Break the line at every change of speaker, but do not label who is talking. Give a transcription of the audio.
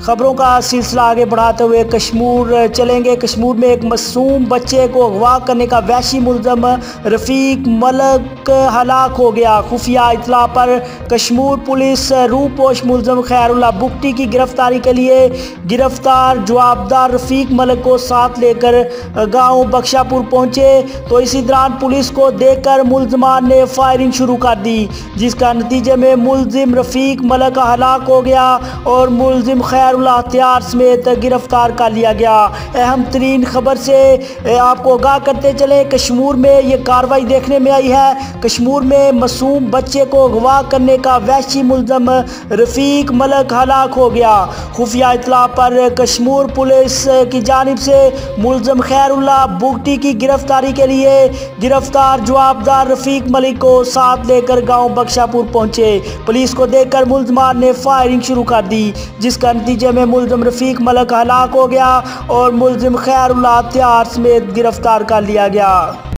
खबरों का सिलसिला आगे बढ़ाते हुए कश्मीर चलेंगे। कश्मीर में एक मासूम बच्चे को अगवा करने का वहशी मुलजम रफ़ीक मलिक हलाक हो गया। खुफिया इत्तला पर कश्मीर पुलिस रूपोश मुलजम खैरुल्लाह बुगटी की गिरफ्तारी के लिए गिरफ्तार जवाबदार रफ़ीक मलिक को साथ लेकर गांव बख्शापुर पहुंचे तो इसी दौरान पुलिस को देखकर मुलजमान ने फायरिंग शुरू कर दी, जिसका नतीजे में मुलजिम रफ़ीक मलिक हलाक हो गया और मुलजिम खैरुल्लाह हथियार समेत गिरफ्तार कर लिया गया। अहम तरीन खबर से आपको आगाह करते चले, कश्मीर में ये कार्रवाई देखने में आई है। कश्मीर में मासूम बच्चे को अगवा करने का वहशी मुलजम रफ़ीक मलिक हलाक हो गया। खुफिया इत्तला पर कश्मीर पुलिस की जानिब से मुलजिम खैरुल्लाह बुगटी की गिरफ्तारी के लिए गिरफ्तार जवाबदार रफ़ीक मलिक को साथ लेकर गांव बख्शापुर पहुंचे। पुलिस को देखकर मुलजमान ने फायरिंग शुरू कर दी, जिसका नतीजे में मुलजिम रफ़ीक मलिक हलाक हो गया और मुलजिम खैरुल्लाह हथियार समेत गिरफ्तार कर लिया गया।